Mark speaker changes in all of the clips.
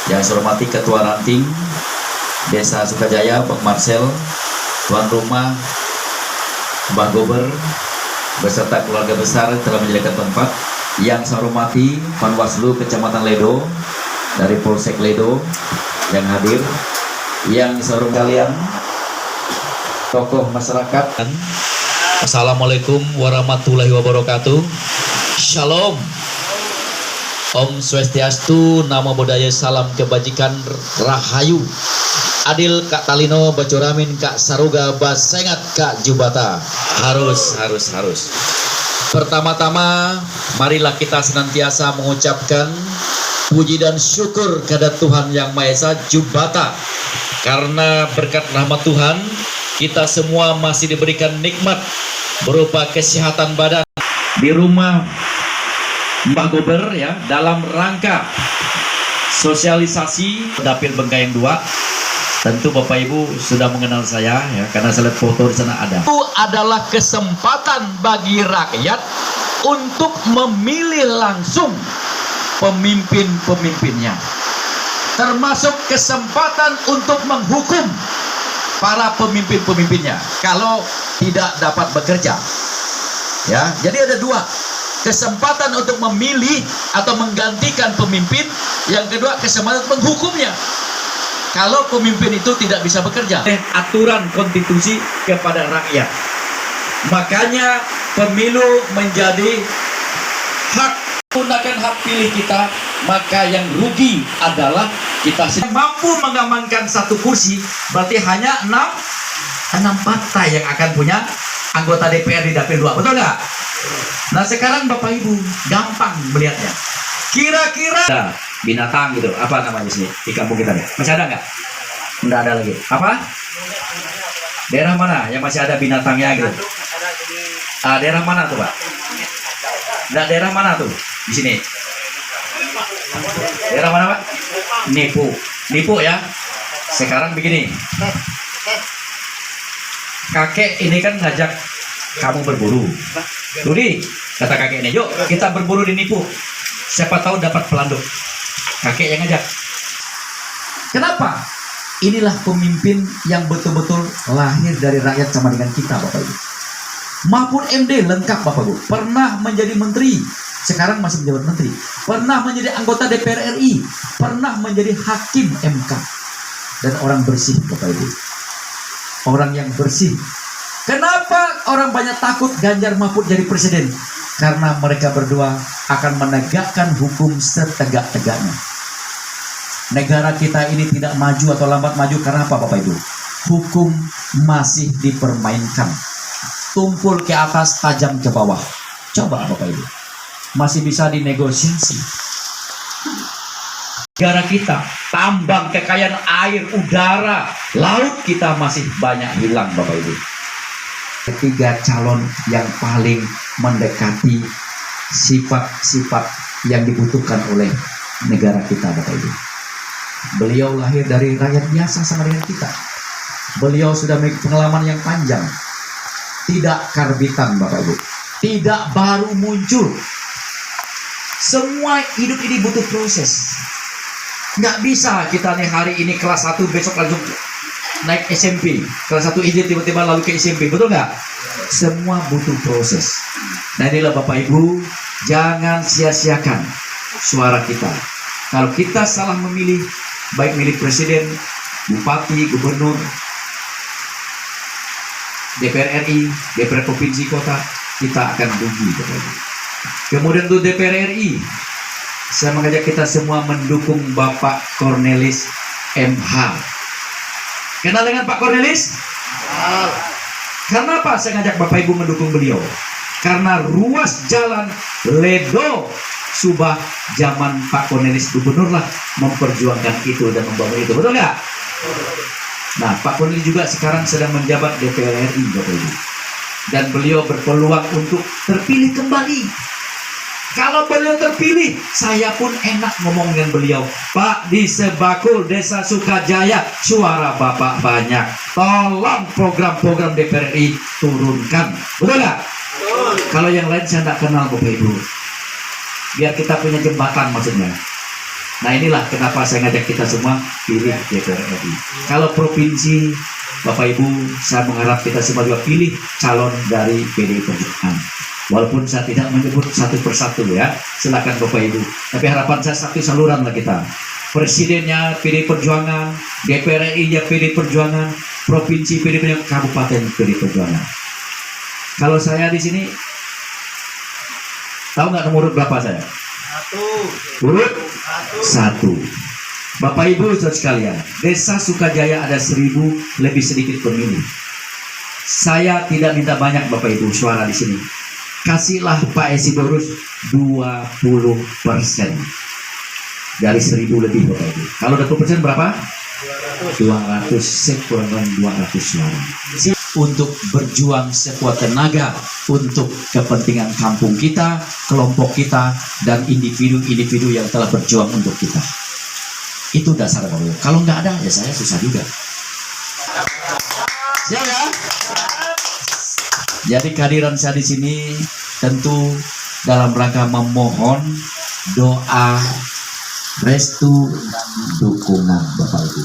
Speaker 1: Yang saya hormati Ketua Ranting Desa Sukajaya, Bang Marcel, Tuan Rumah, Mbah Gober, beserta keluarga besar telah menyediakan tempat. Yang saya hormati Panwaslu Kecamatan Ledo dari Polsek Ledo yang hadir. Yang saya hormati kalian, tokoh masyarakat.
Speaker 2: Assalamualaikum warahmatullahi wabarakatuh. Shalom. Om Swastiastu, Namo Buddhaya, salam kebajikan, rahayu. Adil Kak Talino, Bacuramin Kak Saruga, Basengat Kak Jubata. Harus. Pertama-tama, marilah kita senantiasa mengucapkan puji dan syukur kepada Tuhan Yang Maha Esa Jubata. Karena berkat rahmat Tuhan, kita semua masih diberikan nikmat berupa kesehatan badan. Di rumah Mbak Gober ya, dalam rangka sosialisasi Dapil Bengkayang 2. Tentu Bapak Ibu sudah mengenal saya ya, karena saya lihat foto di sana ada. Itu adalah kesempatan bagi rakyat untuk memilih langsung pemimpin-pemimpinnya. Termasuk kesempatan untuk menghukum para pemimpin-pemimpinnya kalau tidak dapat bekerja. Ya, jadi ada dua. Kesempatan untuk memilih atau menggantikan pemimpin, yang kedua kesempatan untuk menghukumnya kalau pemimpin itu tidak bisa bekerja. Aturan konstitusi kepada rakyat. Makanya pemilu menjadi hak, gunakan hak pilih kita, maka yang rugi adalah kita. Mampu mengamankan satu kursi, berarti hanya 6 partai yang akan punya anggota DPR di Dapil 2, betul nggak? Nah sekarang Bapak Ibu gampang melihatnya. Kira-kira binatang gitu, apa namanya sini di kampung kita nih? Masih ada nggak? Nggak ada lagi. Apa? Daerah mana yang masih ada binatangnya gitu? Daerah mana tuh Pak? Nah, daerah mana tuh? Di sini. Daerah mana Pak? Nipu ya. Sekarang begini. Kakek ini kan ngajak kamu berburu. Rudi, kata kakek ini, yuk kita berburu di Nipu. Siapa tahu dapat pelanduk. Kakek yang ngajak. Kenapa? Inilah pemimpin yang betul-betul lahir dari rakyat sama dengan kita Bapak Ibu. Mahfud MD lengkap Bapak Ibu. Pernah menjadi menteri, sekarang masih menjabat menteri. Pernah menjadi anggota DPR RI, pernah menjadi hakim MK. Dan orang bersih Bapak Ibu. Orang yang bersih. Kenapa orang banyak takut Ganjar Mahfud jadi presiden? Karena mereka berdua akan menegakkan hukum setegak-tegaknya. Negara kita ini tidak maju atau lambat maju karena apa Bapak Ibu? Hukum masih dipermainkan. Tumpul ke atas, tajam ke bawah. Coba Bapak Ibu. Masih bisa dinegosiasi. Negara kita, tambang, kekayaan air, udara, laut kita masih banyak hilang Bapak Ibu. Ketiga calon yang paling mendekati sifat-sifat yang dibutuhkan oleh negara kita Bapak Ibu. Beliau lahir dari rakyat biasa sama dengan kita. Beliau sudah memiliki pengalaman yang panjang. Tidak karbitan Bapak Ibu. Tidak baru muncul. Semua hidup ini butuh proses. Nggak bisa kita nih hari ini kelas 1 besok langsung naik SMP. Kelas 1 izin tiba-tiba lalu ke SMP. Betul nggak? Semua butuh proses. Nah inilah Bapak Ibu, jangan sia-siakan suara kita. Kalau kita salah memilih, baik milih presiden, bupati, gubernur, DPR RI, DPR provinsi kota, kita akan rugi Bapak Ibu. Kemudian untuk DPR RI, saya mengajak kita semua mendukung Bapak Cornelis MH. Kenal dengan Pak Cornelis? Karena apa saya ngajak Bapak Ibu mendukung beliau? Karena ruas jalan Ledo Subah zaman Pak Cornelis gubernur lah memperjuangkan itu dan membangun itu, betul nggak? Nah Pak Cornelis juga sekarang sedang menjabat DPR RI Bapak Ibu. Dan beliau berpeluang untuk terpilih kembali. Kalau beliau terpilih, saya pun enak ngomong dengan beliau. Pak, di Sebakul, Desa Sukajaya, suara Bapak banyak. Tolong program-program DPR RI turunkan. Betul nggak? Kalau yang lain saya tidak kenal Bapak Ibu. Biar kita punya jembatan maksudnya.
Speaker 1: Nah inilah kenapa saya ngajak kita semua pilih DPR RI. Kalau provinsi, Bapak Ibu, saya mengharap kita semua juga pilih calon dari PDI Perjuangan. Walaupun saya tidak menyebut satu persatu ya, silakan Bapak Ibu. Tapi harapan saya satu saluran lah kita. Presidennya PDI Perjuangan, DPR RI-nya PDI Perjuangan, provinsi PDI Perjuangan, kabupaten PDI Perjuangan. Kalau saya di sini, tahu nggak nomor urut berapa saya? Urut 1. Bapak Ibu saudara sekalian, Desa Sukajaya ada 1000 lebih sedikit pemilih. Saya tidak minta banyak Bapak Ibu suara di sini. Kasihlah Pak Isidorus 20% dari 1000 lebih Bapak Ibu. Kalau 20% berapa? 200, sekurang 200 suara. Untuk berjuang sekuat tenaga untuk kepentingan kampung kita, kelompok kita, dan individu-individu yang telah berjuang untuk kita. Itu dasar Bapak Ibu. Kalau nggak ada, ya saya susah juga. Siap ya? Jadi kehadiran saya di sini tentu dalam rangka memohon doa, restu, dan dukungan Bapak Ibu.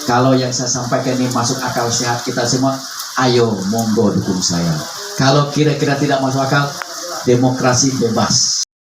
Speaker 1: Kalau yang saya sampaikan ini masuk akal sehat kita semua, ayo monggo dukung saya. Kalau kira-kira tidak masuk akal, demokrasi bebas.